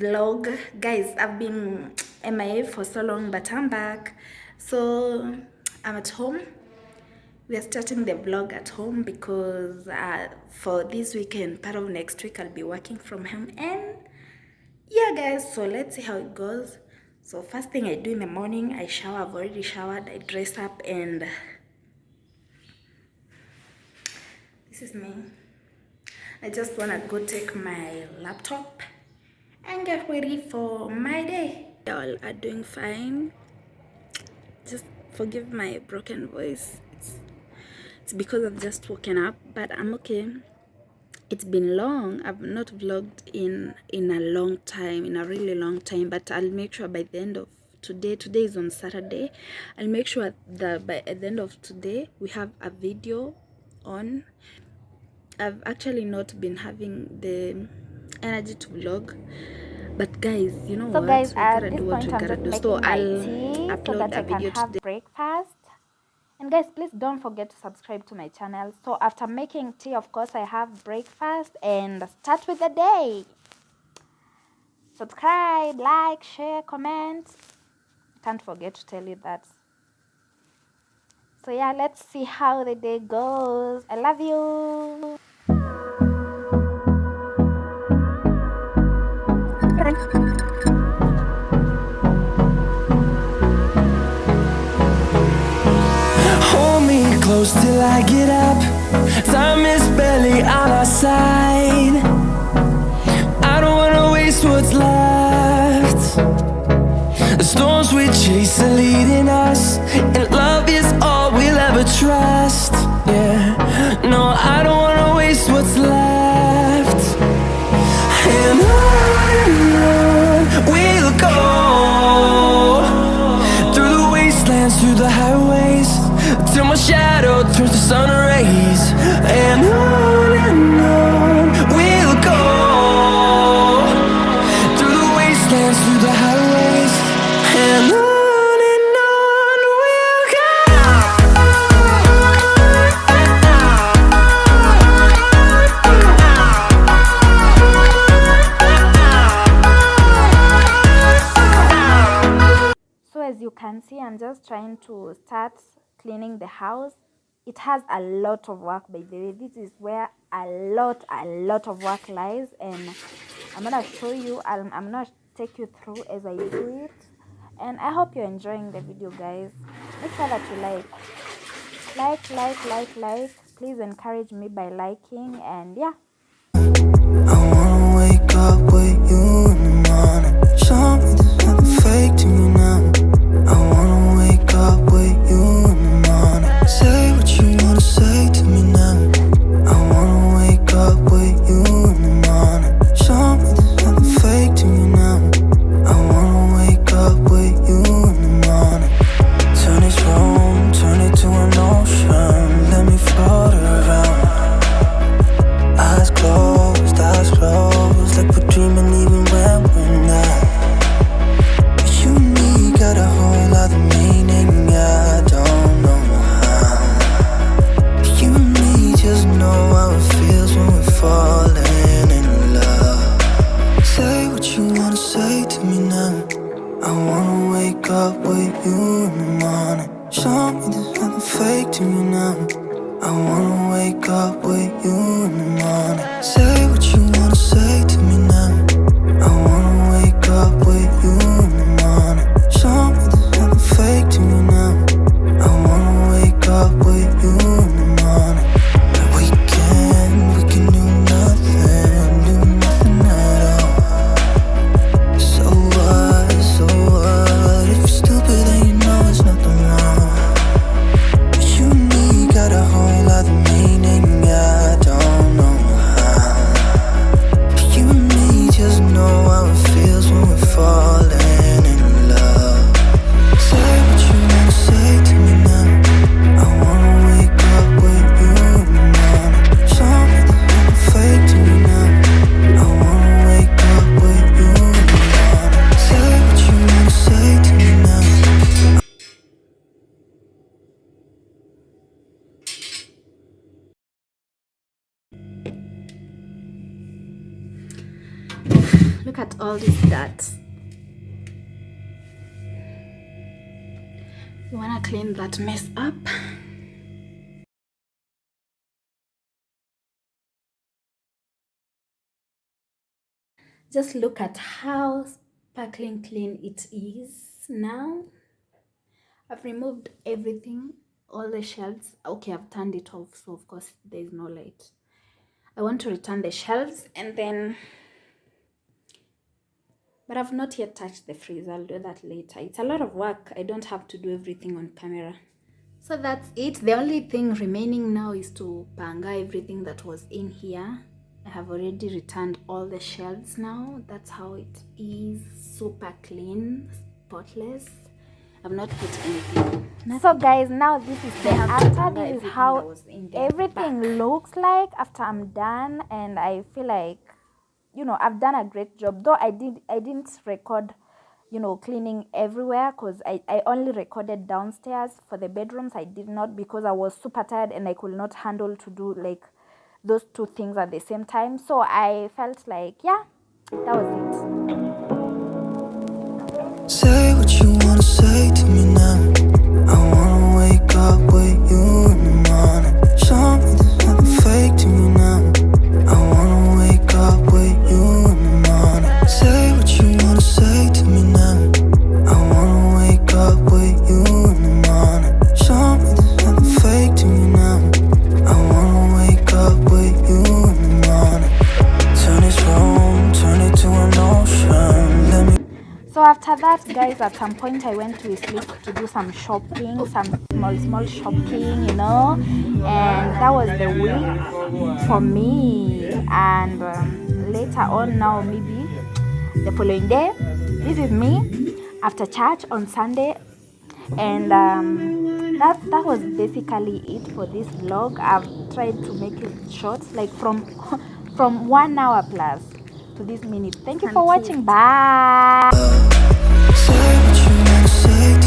vlog. Guys, I've been MIA for so long, but I'm back. So I'm at home. We are starting the vlog at home because for this weekend, part of next week, I'll be working from home. And yeah, guys, so let's see how it goes. So first thing I do in the morning, I shower. I've already showered. I dress up, and this is me. I just wanna go take my laptop and get ready for my day. Y'all are doing fine. Just forgive my broken voice. It's because I've just woken up, but I'm okay. It's been long. I've not vlogged in a long time, in a really long time, but I'll make sure by the end of today is on Saturday, I'll make sure that by the end of today we have a video on. I've actually not been having the energy to vlog, but guys, you know, so what? guys, We at gotta this do what point we I'm gotta just do. making So my I'll tea so upload that a I can video have today. breakfast. And guys, please don't forget to subscribe to my channel. So after making tea, of course, I have breakfast and start with the day. Subscribe, like, share, comment. Can't forget to tell you that. So yeah, let's see how the day goes. I love you. Hold me close till I get up. Time is barely on our side. I don't wanna waste what's left. The storms we chase are leading us, and love is all we'll ever trust. Yeah, no, I don't wanna waste what's left. And on we'll go, through the wastelands, through the highways, till my shadow turns to sun rays. And on we'll go, through the wastelands, through the highways, and on we'll go. So as you can see, I'm just trying to start cleaning the house. It has a lot of work, by the way. This is where a lot of work lies, and I'm gonna show you. I'm gonna take you through as I do it, and I hope you're enjoying the video, guys. Make sure that you like. Please encourage me by liking, and yeah. I wanna wake up with you in the morning. Show me there's nothing fake to me now. I wanna wake up with you in the morning. Say what you wanna say to me now. I wanna wake up with you in the morning. Show me there's nothing fake to me now. I wanna wake up with you in the morning. Turn this room, turn it to an ocean. Let me float around. Eyes closed, like we're dreaming even when we're not. You and me got a whole lot of meaning, I don't know how. You and me just know how it feels when we're falling in love. Say what you wanna say to me now. I wanna wake up with you in the morning. Show me there's nothing fake to me now. I wanna wake up with you in the morning. Say what you wanna say to me now. I wanna wake up with you in the morning. Show me there's nothing fake to me now. I wanna wake up with you in the morning. We can do nothing at all. So what? If you're stupid then you know there's nothing wrong. You and me got a whole lot of meaning, I don't know how. You and Look at all this dirt. You wanna clean that mess up. Just look at how sparkling clean it is now. I've removed everything, all the shelves. Okay, I've turned it off, so of course there's no light. I want to return the shelves and then, but I've not yet touched the freezer. I'll do that later. It's a lot of work. I don't have to do everything on camera. So that's it. The only thing remaining now is to panga everything that was in here. I have already returned all the shelves now. That's how it is. Super clean, spotless. I've not put anything. So guys, now this is the after. This is how everything everything looks like after I'm done, and I feel like, you know, I've done a great job. Though I didn't record, you know, cleaning everywhere, because I only recorded downstairs. For the bedrooms I did not, because I was super tired and I could not handle to do like those two things at the same time. So I felt like, yeah, that was it. Say what you wanna say to me now. I wanna wake up with you in the morning. Show me there's nothing fake to me now. I wanna wake up with you in the morning. Say what you wanna say to me now. I wanna wake up with you in the morning. Show me there's nothing fake to me now. I wanna wake up with you in the morning. Turn this room, turn it to an ocean. Let me. So after that, guys, at some point I went to Eastleigh to do some shopping, some small shopping, you know, and that was the week for me. And later on, now maybe the following day, this is me after church on Sunday, and that was basically it for this vlog. I've tried to make it short, like from 1 hour plus to this minute. Thank you for watching. Bye. Say what you wanna say to